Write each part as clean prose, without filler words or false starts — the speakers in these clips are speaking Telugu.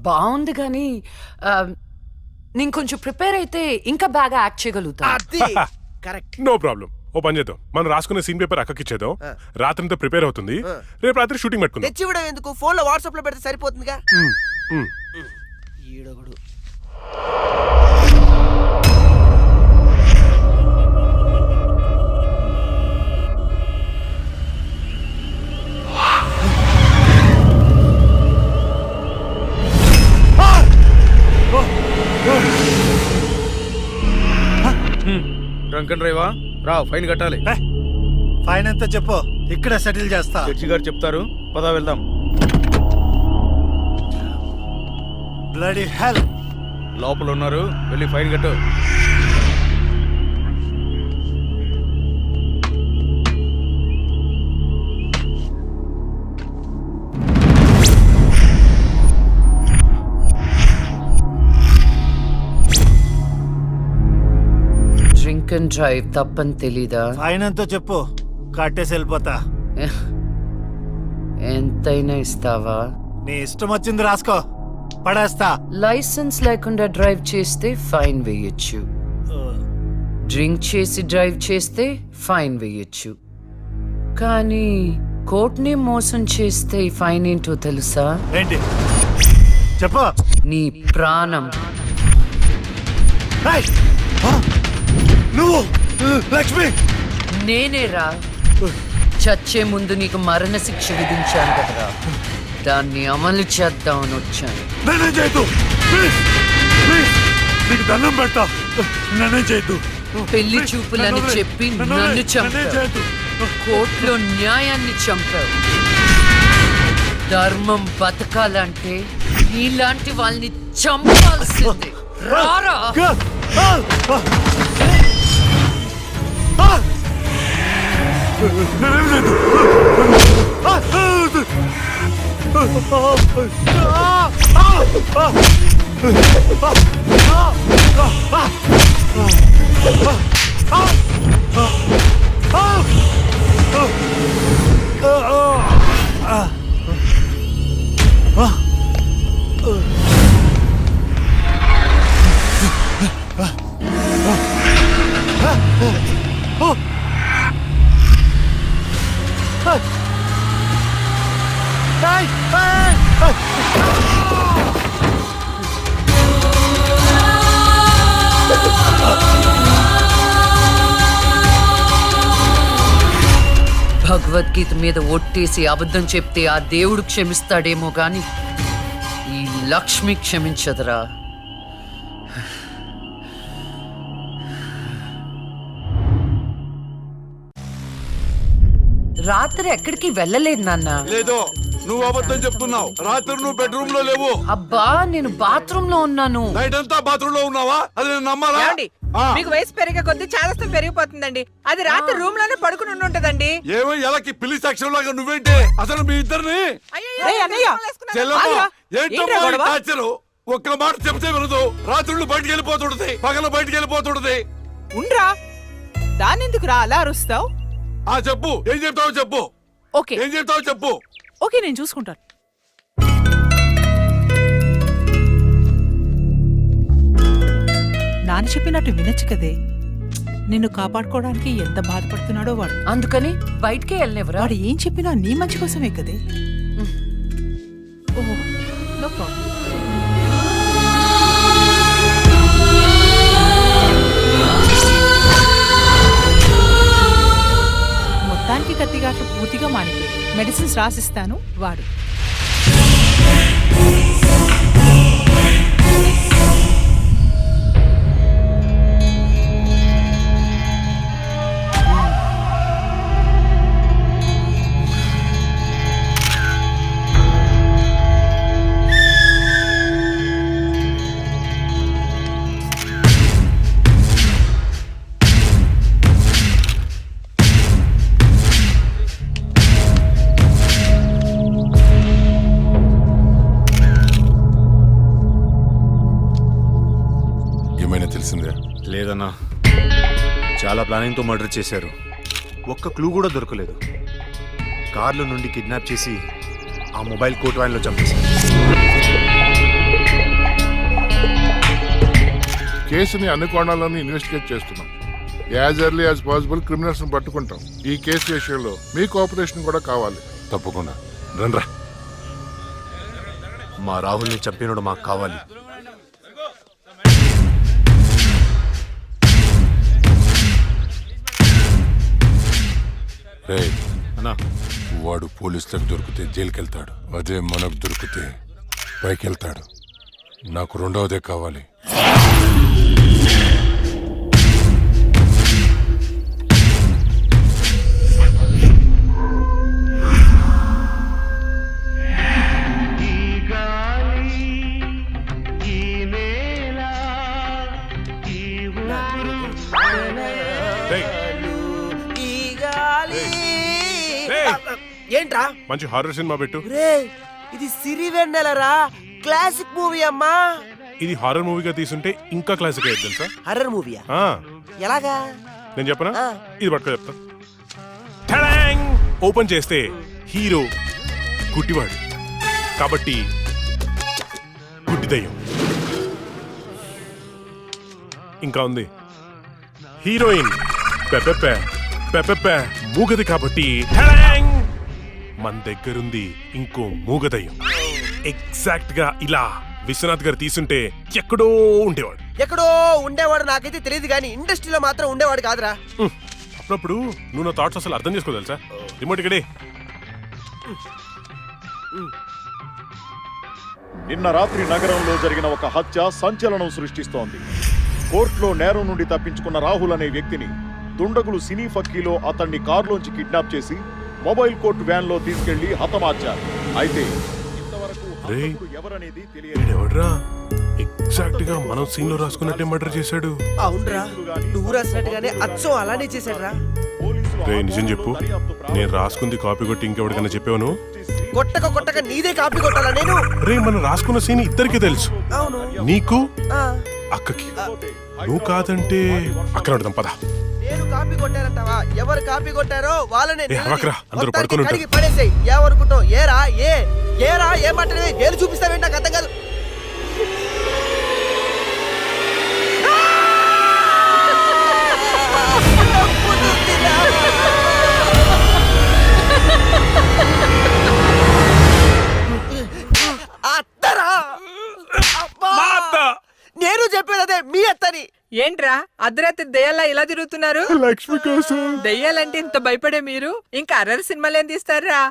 బాగుంది కానీ నేను కొంచెం ప్రిపేర్ అయితే ఇంకా బాగా యాక్ట్ చేయగలుగుతా. అది కరెక్ట్. No problem. ఓ పని చేద్దాం, మనం రాసుకునే సీన్ పేపర్ అక్కకి ఇచ్చేద్దాం. రాత్రంతా ప్రిపేర్ అవుతుంది, రేపు రాత్రి షూటింగ్ పెట్టుకుందాం. తెచ్చి కూడా ఎందుకు, ఫోన్ లో వాట్సాప్ లో పెడితే సరిపోతుందిగా. ఈడొకడు. డ్రంక్ అండ్ డ్రైవా రా, ఫైన్ కట్టాలి. ఫైన్ ఎంత చెప్పు, ఇక్కడ సెటిల్ చేస్తా. జడ్జి గారు చెప్తారు, పదా వెళ్దాం. బ్లడీ హెల్, లోపల ఉన్నారు, వెళ్ళి ఫైన్ కట్టు. డ్రింక్ అండ్ డ్రైవ్ తప్పని తెలీదా? ఫైన్ ఎంతో చెప్పు, కట్టేసి వెళ్ళిపోతా. ఎంతైనా ఇస్తావా? నీ ఇష్టం వచ్చింది రాసుకో, పడేస్తా. లైసెన్స్ లేకుండా డ్రైవ్ చేస్తే ఫైన్ వేయొచ్చు, డ్రింక్ చేసి డ్రైవ్ చేస్తే ఫైన్ వేయొచ్చు, కానీ కోర్టుని మోసం చేస్తే ఈ ఫైన్ ఏంటో తెలుసా? ఏంటి చెప్పు. నీ ప్రాణం. ఏయ్! నువ్వు లక్ష్మి, నేనేరా చచ్చే ముందు నీకు మరణ శిక్ష విధించాను కదరా, దాన్ని అమలు చేద్దామని వచ్చాను. నేనేం చేయొద్దు, ప్లీజ్ ప్లీజ్, నీకు దండం పెడతా, నేనేం చేయొద్దు. పెళ్లి చూపులని చెప్పి నన్ను చంపావు, కోర్టులో న్యాయాన్ని చంపావు. ధర్మం బతకాలంటే నీలాంటి వాళ్ళని చంపాల్సిందే. రారా. భగవద్గీత మీద ఒట్టేసి అబద్ధం చెప్తే ఆ దేవుడు క్షమిస్తాడేమో గాని ఈ లక్ష్మి క్షమించదురా. రాత్రి ఎక్కడికి వెళ్ళలేదు నాన్న. లేదు, నువ్వు అబద్ధం చెప్తున్నావు. రాత్రి నువ్వు బెడ్రూమ్ లో లేవు. అబ్బా, నేను బాత్రూమ్ లో ఉన్నాను. నైట్ అంతా బాత్రూమ్ లో ఉన్నావా? అది నేను నమ్మాలా? మీకు వయసు పెరిగే కొద్ది చాదస్తం పెరిగిపోతుందండి. అది రాత్రి రూమ్ లోనే పడుకుని ఉంటదండి. ఏమో ఎలాకి పిల్లి సాక్ష్యం లాగా నువ్వేంటి అసలు మీ ఇద్దరిని? ఒక్క మాట చెప్తే వినదు. రాత్రులు బయటికి వెళ్ళిపోతుంటది, పగల బయటికి వెళ్ళిపోతుంటది. ఉండ్రా, దాని ఎందుకు రా అలా అరుస్తావు? చెప్పు, ఏం చెప్తావు చెప్పు. ఓకే, ఏం చెప్తావు చెప్పు. ఓకే, నేను చూసుకుంటాను. నాన్న చెప్పినట్టు వినొచ్చు కదే. నిన్ను కాపాడుకోవడానికి ఎంత బాధపడుతున్నాడో వాడు. అందుకని బయటికే వెళ్ళనివ్వరా? వాడు ఏం చెప్పినా నీ మంచి కోసమే కదే. ఓహో, నో ప్రాబ్లం. మొత్తానికి కత్తిగాట్లు పూర్తిగా మానిపోయి మెడిసిన్స్ రాసిస్తాను, వాడు. లేదన్నా, చాలా ప్లానింగ్ తో మర్డర్ చేశారు. ఒక్క క్లూ కూడా దొరకలేదు. కార్లో నుండి కిడ్నాప్ చేసి ఆ మొబైల్ కోట్ వ్యాన్లో చంపేశారు. కేసుని అన్ని కోణాలను ఇన్వెస్టిగేట్ చేస్తున్నాం. As early as possible criminals పట్టుకుంటాం. ఈ కేసు విషయంలో మీ కోఆపరేషన్ కూడా కావాలి. తప్పకుండా రండ్రా. మా రాహుల్ని చంపినోడు మాకు కావాలి. రే అన్నా వాడు పోలీసులకు దొరికితే జైలుకి వెళ్తాడు. అదే మనకు దొరికితే పైకి వెళ్తాడు. నాకు రెండవదే కావాలి. రేయ్, ఈ గాలి. రేయ్. ఏంట్రా మంచి హారర్ సినిమా పెట్టు. రే ఇది సిరివెన్నెలరా, క్లాసిక్ మూవీ అమ్మా. ఇది హారర్ మూవీగా తీసుంటే ఇంకా క్లాసిక్ అయ్యేది తెలుసా? హర్రర్ మూవీయా? ఆ, ఎలాగా? నేను చెప్పనా? ఆ. ఇది పట్టుకో చెప్తా. ఠడాంగ్! ఓపెన్ చేస్తే హీరో గుడ్డివాడు కాబట్టి గుడ్డి దయ్యం. ఇంకా ఉంది హీరోయిన్ పెపెపె పెపెపె మూగది కాబట్టి ఠడాంగ్! మన దగ్గరుంది ఇంకో మూగదయ్యం. ఎగ్జాక్ట్ గా ఇలా విశ్వనాథ్ గారు తీసుంటే ఎక్కడో ఉండేవాడు. ఎక్కడో ఉండేవాడు నాకైతే తెలియదు కానీ ఇండస్ట్రీలో మాత్రం ఉండేవాడు కాదురా. అప్పుడప్పుడు నువ్వు నా థాట్స్ అసలు అర్థం చేసుకో తెలుసా? రిమోట్ ఇక్కడే. నిన్న రాత్రి నగరంలో జరిగిన ఒక హత్య సంచలనం సృష్టిస్తోంది. కోర్టులో నేరం నుండి తప్పించుకున్న రాహుల్ అనే వ్యక్తిని దుండగులు సినీ ఫక్కీలో అతన్ని కారులోంచి కిడ్నాప్ చేసి మొబైల్ కోర్టు వ్యాన్ లో తీసుకెళ్లి హతమార్చారు. అయితే ఇంతవరకు హంతకుడు ఎవరనేది తెలియదు. ఎవడ్రా ఎగ్జాక్ట్ గా మనం సీన్ లో రాసుకున్నట్టే మర్డర్ చేశాడు. అవునరా, నువ్వు రాసినట్టుగానే అచ్చం అలానే చేశాడురా. రే నిజం చెప్పు, నేను రాసుకుంది కాపీ కొట్టి ఇంకెవరికైనా చెప్పాను? కొట్టక కొట్టక నీదే కాపీ కొట్టాలా నేను? రే మనం రాసుకున్న సీన్ ఇద్దరికి తెలుసు, అవును. నీకు ఆ, అక్కకి. నువ్వు కాదంటే అక్కడ అడదాం పద. నేను కాపీ కొట్టానంటావా? ఎవరు కాపీ కొట్టారో వాళ్ళనే ఏ, అరవకురా, అందరూ పడుకొని ఉంటారు. పడేసాయి. ఏమనుకుంటావు? ఏరా ఏ మాట్లాడమే వేలు చూపిస్తావేంటి? నాకు అర్థం కాదు. అత్తరా? అబ్బా! నేను చెప్పేది అదే, మీ అత్తని. ఏంట్రా అర్ధరాత్రి దెయ్యాలా ఇలా తిరుగుతున్నారు? లక్ష్మి కోసం. దెయ్యాలంటే ఇంత భయపడే మీరు ఇంకా అర్రర్ సినిమాలు ఏం తీస్తారా?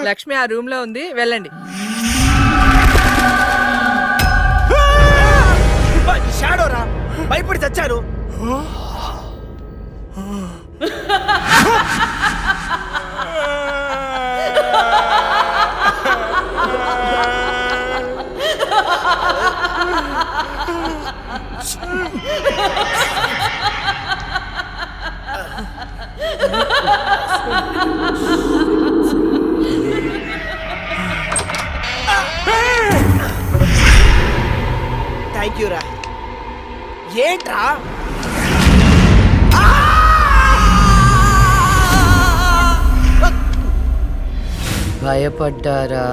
లక్ష్మి ఆ రూమ్ లో ఉంది, వెళ్ళండి. షాడోరా, భయపడి చచ్చాను. థ్యాంక్ యూ రా. ఏంట్రా? భయపడ్డారా?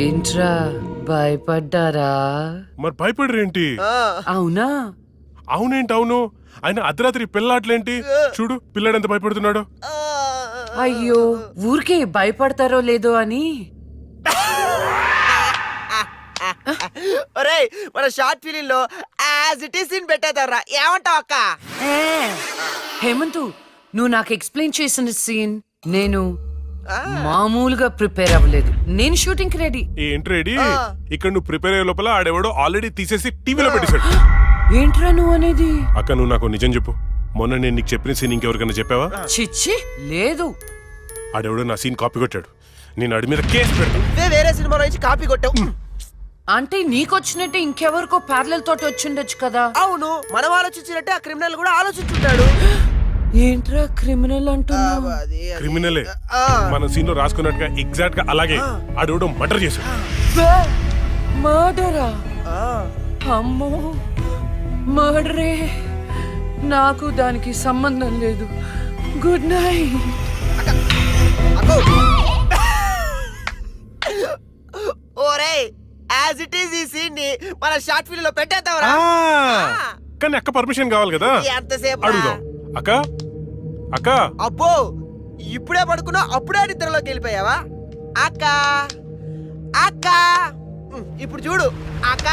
ఏంట్రా భయపడ్డారా? మరి భయపడరేంటి? అవునా? అవునేంటి అవును? ఆయన అర్ధరాత్రి పిల్లాట్లేంటి? చూడు పిల్లాడు ఎంత భయపడుతున్నాడు. అయ్యో, ఊరికే భయపడతారో లేదో అని. ఒరేయ్, మన షార్ట్ ఫిలిం లో యాజ్ ఇట్ ఈస్ సీన్ పెట్టేదారా. ఏమంటావు అక్క? హేమంతు, నువ్వు నాకు ఎక్స్ప్లెయిన్ చేసిన సీన్ నేను మామూలుగా ప్రిపేర్ అవ్వలేదు. నేను షూటింగ్ కి రెడీ. ఏంటి రెడీ? ఇక్కడ నువ్వు ప్రిపేర్ అయ్యే లోపల ఆడెవడో ఆల్రెడీ తీసేసి టీవీలో పెట్టేశాడు. ఏంట్రా నువ్వు అనేది? అక్క నువ్వు నాకు నిజం చెప్పు, మొన్న నేను నీకు చెప్పిన సీన్ ఇంకెవరికైనా చెప్పావా? చిచ్చి లేదు. ఆడెవడో నా సీన్ కాపీ కొట్టాడు. నేను ఆడి మీద కేసు పెడతాను. వేరే సినిమాలో నుంచి కాపీ కొట్టావు. అంటే నీకొచ్చినట్టే ఇంకెవరికో ప్యారలల్ తోటి వచ్చిండొచ్చు కదా. అవును, మనం ఆలోచించినట్టే ఆ క్రిమినల్ కూడా ఆలోచించుంటాడు. ఏంట్రా క్రిమినల్ అంటున్నావు? క్రిమినలే మన సీన్ లో రాసుకున్నట్టుగా ఎగ్జాక్ట్ గా అలాగే ఆడెవడో మర్డర్ చేశాడు. మర్డరా? అమ్మో, మర్డరే. నాకు దానికి సంబంధం లేదు. Good night. ఓరే, యాజ్ యాజ్ ఇట్ ఈస్ ఈ సీన్ ని మన షార్ట్ ఫిల్మ్ లో పెట్టేద్దాంరా. కానీ అక్క పర్మిషన్ కావాలి కదా, ఎంతసేపు అడుగుదాం. అక్క అక్క అబ్బో ఇప్పుడే పడుకున్నా అప్పుడే నిద్రలోకి వెళ్ళిపోయావా? అక్క అక్క ఇప్పుడు చూడు అక్క